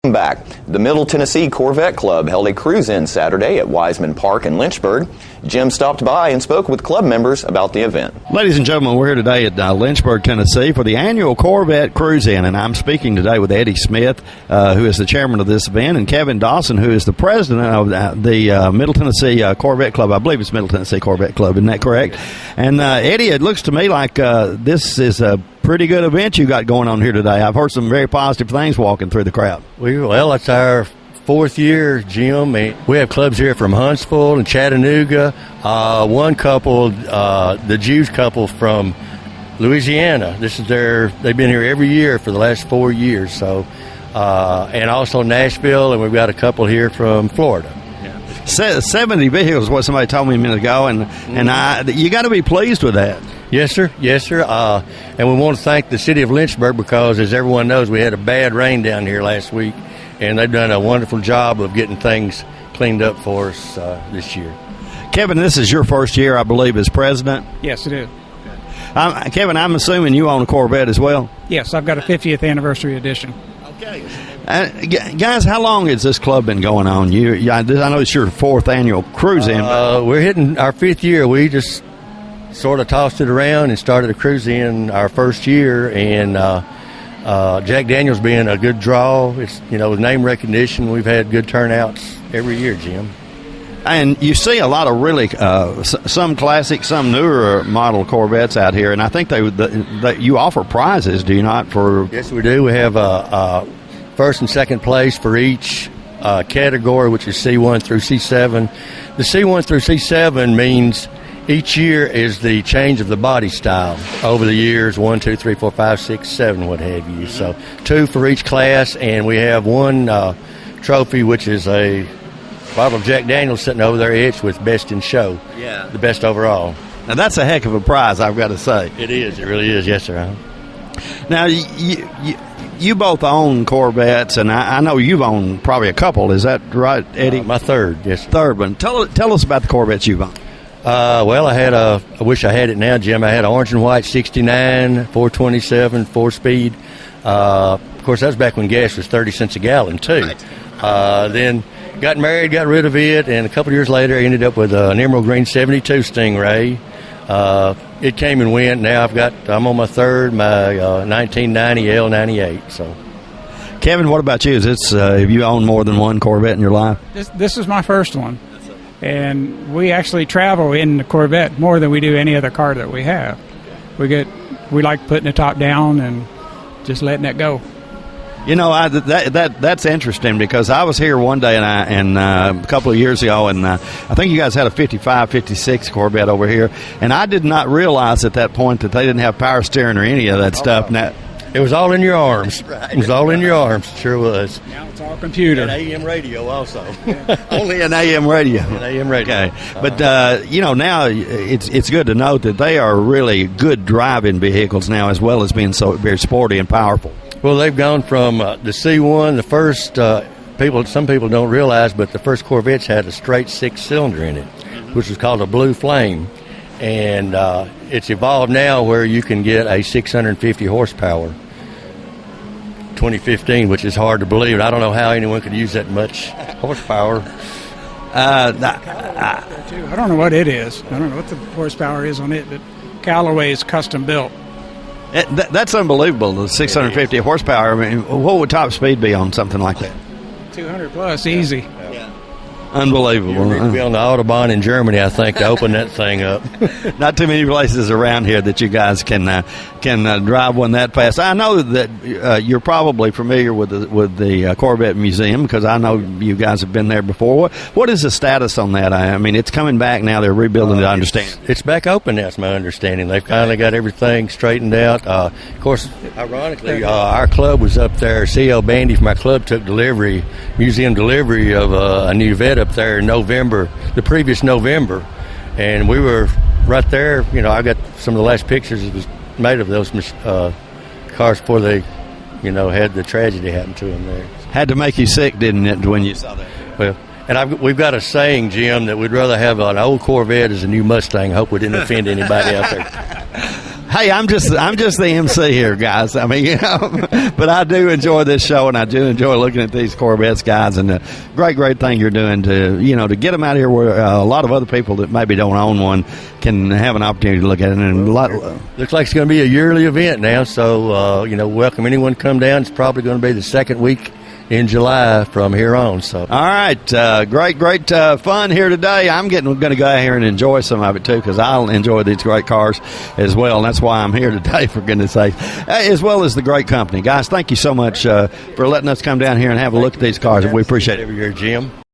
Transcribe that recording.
Back. The Middle Tennessee Corvette Club held a cruise-in Saturday at Wiseman Park in Lynchburg. Jim stopped by and spoke with club members about the event. Ladies and gentlemen, we're here today at Lynchburg, Tennessee for the annual Corvette Cruise-In, and I'm speaking today with Eddie Smith, who is the chairman of this event, and Kevin Dawson, who is the president of the Middle Tennessee Corvette Club. I believe it's Middle Tennessee Corvette Club, isn't that correct? And Eddie, it looks to me like this is a pretty good event you got going on here today. I've heard some very positive things walking through the crowd. Well, it's our fourth year, Jim. We have clubs here from Huntsville and Chattanooga. One couple, the Jews couple from Louisiana. They've been here every year for the last 4 years. So, and also Nashville, and we've got a couple here from Florida. 70 vehicles is what somebody told me a minute ago, and you got to be pleased with that. Yes, sir. Yes, sir. And we want to thank the city of Lynchburg because, as everyone knows, we had a bad rain down here last week, and they've done a wonderful job of getting things cleaned up for us this year. Kevin, this is your first year, I believe, as president? Yes, it is. Kevin, I'm assuming you own a Corvette as well? Yes, I've got a 50th anniversary edition. Okay. Guys, how long has this club been going on? I know it's your fourth annual cruise-in. We're hitting our fifth year. We just sort of tossed it around and started a cruise-in our first year, and Jack Daniels being a good draw. It's, with name recognition, we've had good turnouts every year, Jim. And you see a lot of really some classic, some newer model Corvettes out here, and I think you offer prizes, do you not? Yes, we do. We have first and second place for each category, which is C1 through C7. The C1 through C7 means each year is the change of the body style over the years, 1, 2, 3, 4, 5, 6, 7, what have you. So 2 for each class, and we have one trophy, which is a bottle of Jack Daniels sitting over there etched with best in show. Yeah. The best overall. Now, that's a heck of a prize, I've got to say. It is. It really is. Yes, sir. Now, you both own Corvettes, and I know you've owned probably a couple. Is that right, Eddie? My third, yes. Third one. Tell us about the Corvettes you've owned. Well, I wish I had it now, Jim. I had an orange and white 69, 427, 4-speed. Of course, that was back when gas was 30 cents a gallon, too. Right. Then got married, got rid of it, and a couple of years later, I ended up with an emerald green 72 Stingray. It came and went. Now I'm on my third, my 1990 L98. So, Kevin, what about you? Have you owned more than one Corvette in your life? This is my first one. And we actually travel in the Corvette more than we do any other car that we have. We like putting the top down and just letting it go. That's interesting because I was here one day and a couple of years ago, and I think you guys had a 55, 56 Corvette over here, and I did not realize at that point that they didn't have power steering or any of that stuff. Now, it was all in your arms. Right. It was all in your arms. It sure was. Now it's all computer. And AM radio also. Only an AM radio. An AM radio. Okay. But, now it's good to note that they are really good driving vehicles now, as well as being so very sporty and powerful. Well, they've gone from the C1, the first, some people don't realize, but the first Corvettes had a straight 6-cylinder in it, which was called a Blue Flame. And it's evolved now where you can get a 650 horsepower 2015, which is hard to believe. I don't know how anyone could use that much horsepower. I don't know what it is. I don't know what the horsepower is on it, but Callaway is custom built. That's unbelievable, the 650 horsepower. I mean, what would top speed be on something like that? 200 plus, easy. Yeah. Unbelievable. You need to be on the Autobahn in Germany, I think, to open that thing up. Not too many places around here that you guys can drive one that fast. I know that you're probably familiar with the Corvette Museum because I know you guys have been there before. What is the status on that? I mean, it's coming back now. They're rebuilding it, I understand. It's back open now, it's my understanding. They've finally got everything straightened out. Of course, ironically, our club was up there. C.L. Bandy from our club took museum delivery of a new Vette up there in November, the previous November, and we were right there. I got some of the last pictures that was made of those cars before they, had the tragedy happen to them there. Had to make you sick, didn't it, when you saw that? Well, and we've got a saying, Jim, that we'd rather have an old Corvette as a new Mustang. I hope we didn't offend anybody out there. Hey, I'm just the MC here, guys. I mean, but I do enjoy this show, and I do enjoy looking at these Corvettes, guys. And the great thing you're doing to get them out here where a lot of other people that maybe don't own one can have an opportunity to look at it. And looks like it's going to be a yearly event now. So welcome anyone to come down. It's probably going to be the second week in July from here on. So, all right, great fun here today. I'm going to go out here and enjoy some of it too, because I'll enjoy these great cars as well, and that's why I'm here today, for goodness sake, as well as the great company. Guys, thank you so much for letting us come down here and have a look at these cars. We appreciate it. Every year, Jim.